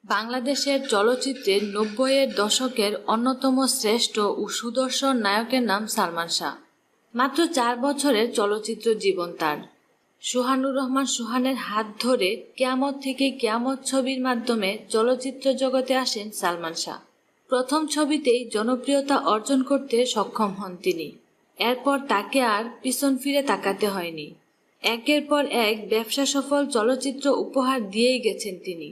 বাংলাদেশের চলচ্চিত্রের ৯০-এর দশকের অন্যতম শ্রেষ্ঠ ও সুদর্শন নায়কের নাম সালমান শাহ। মাত্র ৪ বছরের চলচ্চিত্র জীবন তার। সোহানুর রহমান সোহানের হাত ধরে কিয়ামত থেকে কিয়ামত ছবির মাধ্যমে চলচ্চিত্র জগতে আসেন সালমান শাহ। প্রথম ছবিতেই জনপ্রিয়তা অর্জন করতে সক্ষম হন তিনি। এরপর তাকে আর পিছন ফিরে তাকাতে হয়নি। একের পর এক ব্যবসা সফল চলচ্চিত্র উপহার দিয়েই গেছেন তিনি।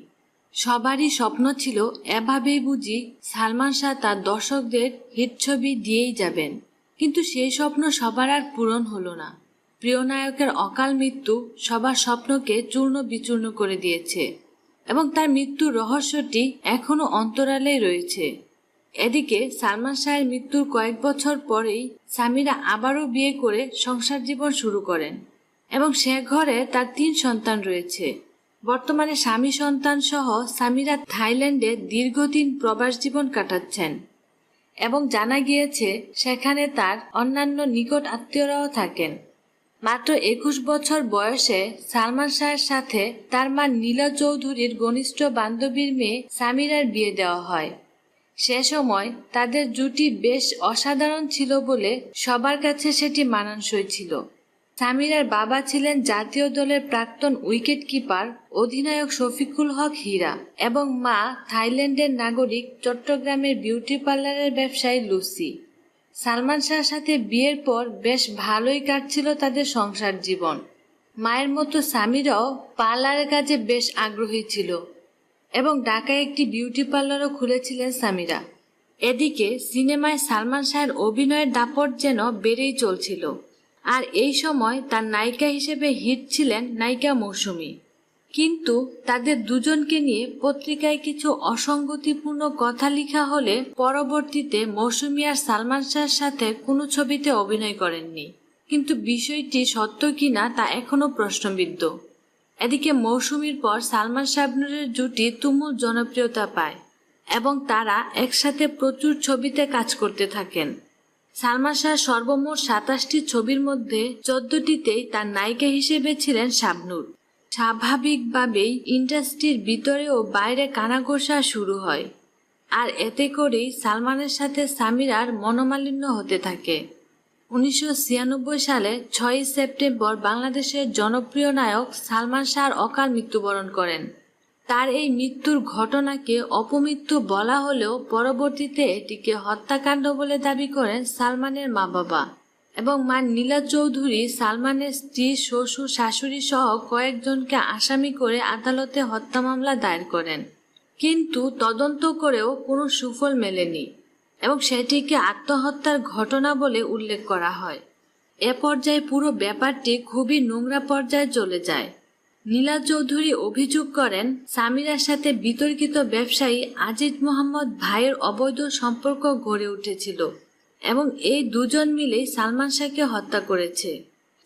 সবারই স্বপ্ন ছিল এভাবেই বুঝি সালমান শাহ তার দর্শকদের হিট ছবি দিয়েই যাবেন, কিন্তু সেই স্বপ্ন সবার আর পূরণ হলো না। প্রিয় নায়কের অকাল মৃত্যু সবার স্বপ্নকে চূর্ণ বিচূর্ণ করে দিয়েছে এবং তার মৃত্যুর রহস্যটি এখনো অন্তরালেই রয়েছে। এদিকে সালমান শাহের মৃত্যুর কয়েক বছর পরেই সামিরা আবারও বিয়ে করে সংসার জীবন শুরু করেন এবং সে ঘরে তার ৩ সন্তান রয়েছে। বর্তমানে স্বামী সন্তান সহ সামিরা থাইল্যান্ডে দীর্ঘদিন প্রবাস জীবন কাটাচ্ছেন এবং জানা গিয়েছে সেখানে তার অন্যান্য নিকট আত্মীয়রাও থাকেন। মাত্র ২১ বছর বয়সে সালমান শাহের সাথে তার মা নীলা চৌধুরীর ঘনিষ্ঠ বান্ধবীর মেয়ে সামিরার বিয়ে দেওয়া হয়। সে সময় তাদের জুটি বেশ অসাধারণ ছিল বলে সবার কাছে সেটি মানানসই ছিল। সামিরার বাবা ছিলেন জাতীয় দলের প্রাক্তন উইকেট কিপার অধিনায়ক শফিকুল হক হীরা এবং মা থাইল্যান্ডের নাগরিক চট্টগ্রামের বিউটি পার্লারের ব্যবসায়ী লুসি। সালমান শাহর সাথে বিয়ের পর বেশ ভালোই কাটছিল তাদের সংসার জীবন। মায়ের মতো সামিরাও পার্লারের কাজে বেশ আগ্রহী ছিল এবং ঢাকায় একটি বিউটি পার্লারও খুলেছিলেন সামিরা। এদিকে সিনেমায় সালমান শাহের অভিনয়ের দাপট যেন বেড়েই চলছিল, আর এই সময় তার নায়িকা হিসেবে হিট ছিলেন নায়িকা মৌসুমী। কিন্তু তাদের দুজনকে নিয়ে পত্রিকায় কিছু অসঙ্গতিপূর্ণ কথা লেখা হলে পরবর্তীতে মৌসুমী আর সালমান শাহের সাথে কোনো ছবিতে অভিনয় করেননি, কিন্তু বিষয়টি সত্য কিনা তা এখনো প্রশ্নবিদ্ধ। এদিকে মৌসুমীর পর সালমান শাবনূরের জুটি তুমুল জনপ্রিয়তা পায় এবং তারা একসাথে প্রচুর ছবিতে কাজ করতে থাকেন। সালমান শাহ সর্বমোট ২৭টি ছবির মধ্যে ১৪টিতেই তার নায়িকা হিসেবে ছিলেন শাবনূর। স্বাভাবিকভাবেই ইন্ডাস্ট্রির ভিতরে ও বাইরে কানাঘোষা শুরু হয়, আর এতে করেই সালমানের সাথে সামিরার মনোমালিন্য হতে থাকে। ১৯৯৬ সালে ৬ সেপ্টেম্বর বাংলাদেশের জনপ্রিয় নায়ক সালমান শাহ অকাল মৃত্যুবরণ করেন। তার এই মৃত্যুর ঘটনাকে অপমৃত্যু বলা হলেও পরবর্তীতে এটিকে হত্যাকাণ্ড বলে দাবি করেন সালমানের মা বাবা এবং মা নীলা চৌধুরী। সালমানের স্ত্রী, শ্বশুর, শাশুড়ি সহ কয়েকজনকে আসামি করে আদালতে হত্যা মামলা দায়ের করেন, কিন্তু তদন্ত করেও কোনো সুফল মেলেনি এবং সেটিকে আত্মহত্যার ঘটনা বলে উল্লেখ করা হয়। এ পর্যায়ে পুরো ব্যাপারটি খুবই নোংরা পর্যায়ে চলে যায়। নীলা চৌধুরী অভিযোগ করেন সামিরার সাথে বিতর্কিত ব্যবসায়ী আজিজ মোহাম্মদ ভাইয়ের অবৈধ সম্পর্ক গড়ে উঠেছিল এবং এই দুজন মিলেই সালমান শাহকে হত্যা করেছে।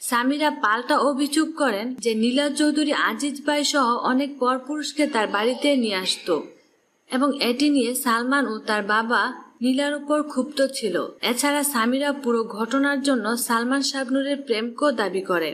সামিরা পাল্টা অভিযোগ করেন যে নীলা চৌধুরী আজিজ ভাই সহ অনেক পরপুরুষকে তার বাড়িতে নিয়ে আসত এবং এটি নিয়ে সালমান ও তার বাবা নীলার উপর ক্ষুব্ধ ছিল। এছাড়া সামিরা পুরো ঘটনার জন্য সালমান শাবনূরের প্রেমকেও দাবি করে।